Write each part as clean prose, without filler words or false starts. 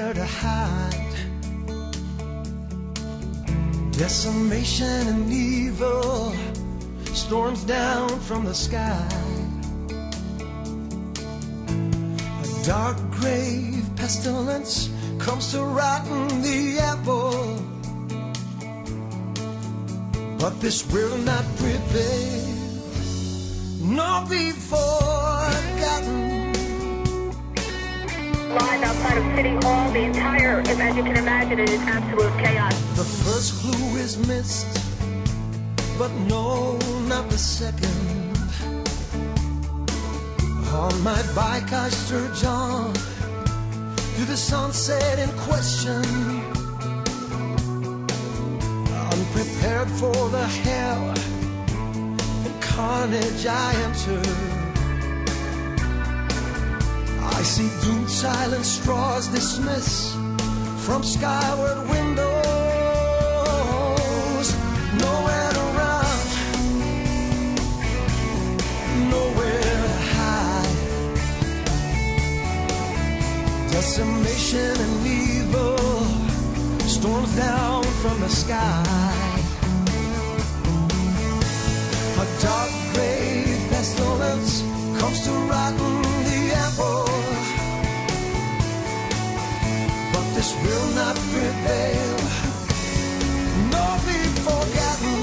nowhere to hide. Decimation and evil storms down from the sky. A dark grave pestilence comes to rotten the apple, but this will not prevail, nor be forgotten. Live outside of City Hall, the entire, as you can imagine, it is absolute chaos. The first clue is missed, but no, not the second. On my bike I sturge on through the sunset in question, unprepared for the hell and carnage I enter. I see doomed silent straws dismiss from skyward windows. Nowhere to run, nowhere to hide. Decimation and evil storms down from the sky. A dark grave pestilence comes to rotten the apple, but this will not prevail, nor be forgotten.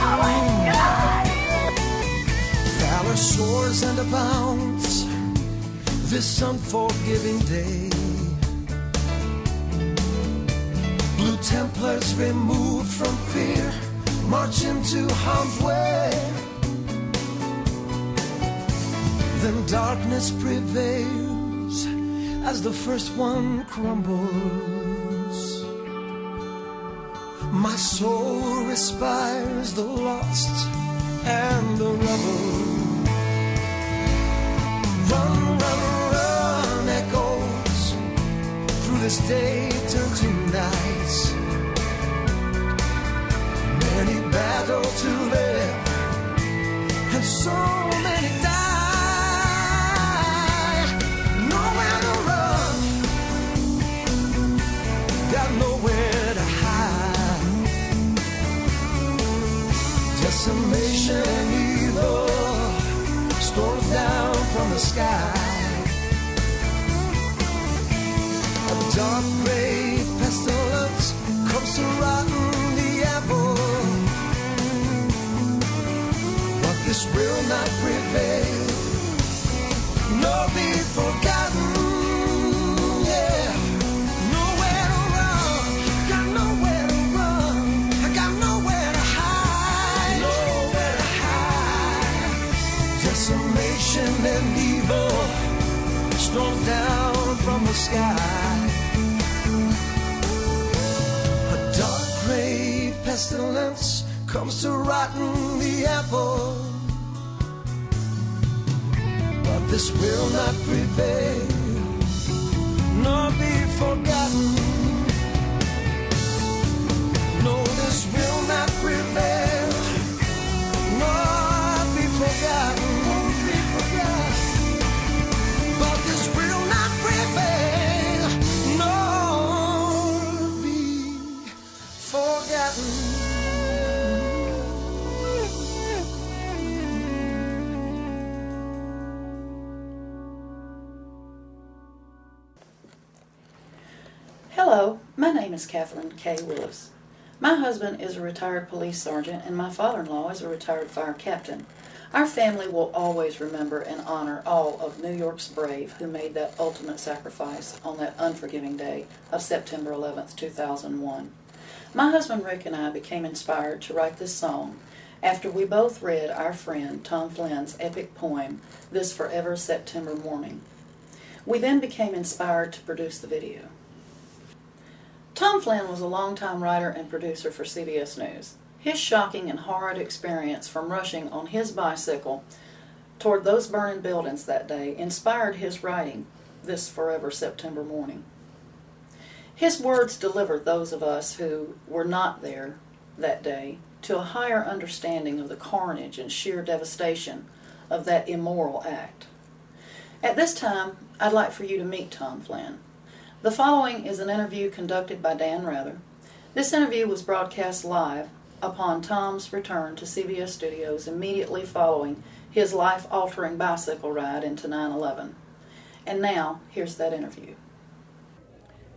Oh my God! Valor soars and abounds this unforgiving day. Blue Templars removed from fear march into harm's way. Then darkness prevails as the first one crumbles. My soul respires the lost and the rubble. Run, run, run, echoes through this day turn to night. Many battles to live, and so many die. Nowhere to run, got nowhere to hide. Decimation and evil storms down from the sky. A dark grave pestilence comes to rotten the apple, but this will not prevail, nor be forgotten. Yeah, nowhere to run, got nowhere to run, I got nowhere to hide, nowhere to hide. Decimation and evil storms down from the sky. A dark grave pestilence comes to rotten the apple, but this will not prevail, nor be forgotten. No, this will not prevail, nor be forgotten. But this will not prevail, nor be forgotten. Hello, my name is Kathleen K. Willis. My husband is a retired police sergeant and my father-in-law is a retired fire captain. Our family will always remember and honor all of New York's brave who made that ultimate sacrifice on that unforgiving day of September 11th, 2001. My husband Rick and I became inspired to write this song after we both read our friend Tom Flynn's epic poem, This Forever September Morning. We then became inspired to produce the video. Tom Flynn was a longtime writer and producer for CBS News. His shocking and horrid experience from rushing on his bicycle toward those burning buildings that day inspired his writing, This Forever September Morning. His words delivered those of us who were not there that day to a higher understanding of the carnage and sheer devastation of that immoral act. At this time, I'd like for you to meet Tom Flynn. The following is an interview conducted by Dan Rather. This interview was broadcast live upon Tom's return to CBS Studios immediately following his life-altering bicycle ride into 9/11. And now, here's that interview.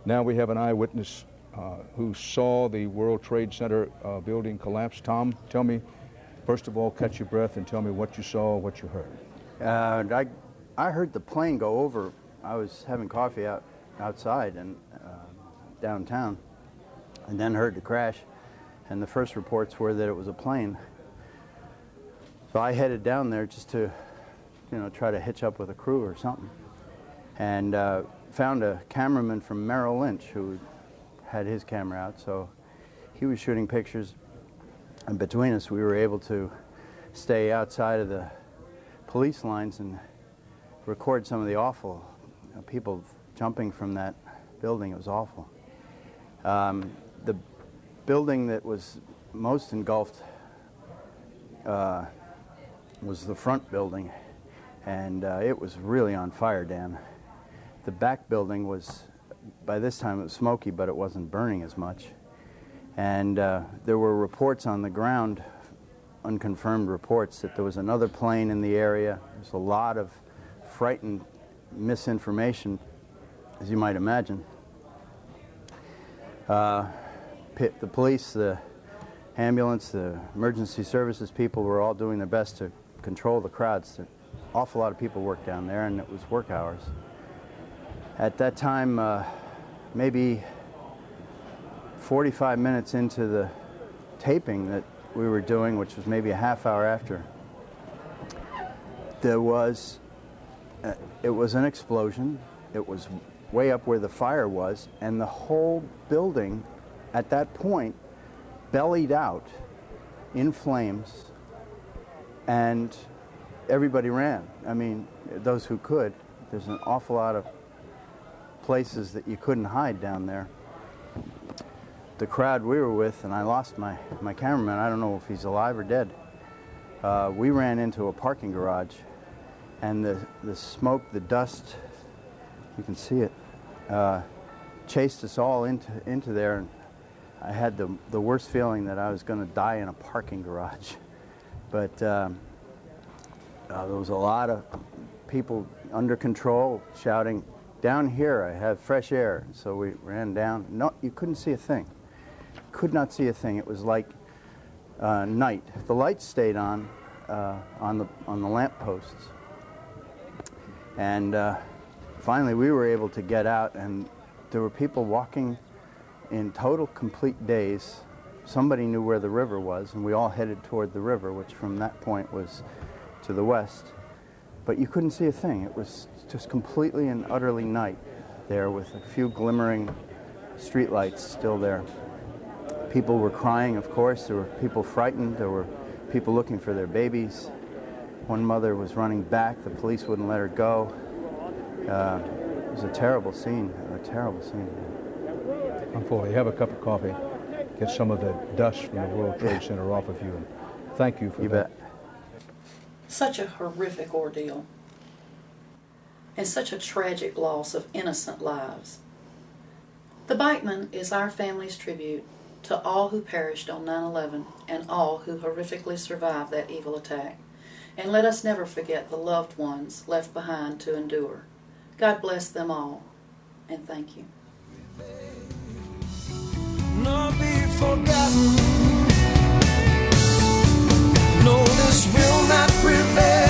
Now we have an eyewitness who saw the World Trade Center building collapse. Tom, tell me, first of all, catch your breath and tell me what you saw, what you heard. I heard the plane go over. I was having coffee outside and downtown, and then heard the crash, and the first reports were that it was a plane. So I headed down there just to, try to hitch up with a crew or something, and found a cameraman from Merrill Lynch who had his camera out, so he was shooting pictures, and between us we were able to stay outside of the police lines and record some of the awful people jumping from that building. It was awful. The building that was most engulfed was the front building, and it was really on fire, Dan. The back building was, by this time it was smoky, but it wasn't burning as much. And there were reports on the ground, unconfirmed reports, that there was another plane in the area. There's a lot of frightened misinformation, as you might imagine. The police, the ambulance, the emergency services people were all doing their best to control the crowds. An awful lot of people worked down there, and it was work hours. At that time, maybe 45 minutes into the taping that we were doing, which was maybe a half hour after, it was an explosion. It was way up where the fire was, and the whole building at that point bellied out in flames, and everybody ran. I mean, those who could. There's an awful lot of places that you couldn't hide down there. The crowd we were with, and I lost my cameraman, I don't know if he's alive or dead. We ran into a parking garage, and the smoke, the dust, you can see it, chased us all into there, and I had the worst feeling that I was going to die in a parking garage. But there was a lot of people under control shouting, "Down here, I have fresh air." So we ran down. No, you couldn't see a thing. Could not see a thing. It was like night. The lights stayed on the lamp posts. And finally, we were able to get out, and there were people walking in total, complete daze. Somebody knew where the river was, and we all headed toward the river, which from that point was to the west. But you couldn't see a thing. It was just completely and utterly night there, with a few glimmering streetlights still there. People were crying, of course. There were people frightened. There were people looking for their babies. One mother was running back. The police wouldn't let her go. It was a terrible scene, I'm full. You have a cup of coffee. Get some of the dust from the World Trade Center off of you. And thank you for that. You bet. Such a horrific ordeal, and such a tragic loss of innocent lives. The Bikeman is our family's tribute to all who perished on 9/11 and all who horrifically survived that evil attack. And let us never forget the loved ones left behind to endure. God bless them all, and thank you. Not be forgotten. No, this will not prevail.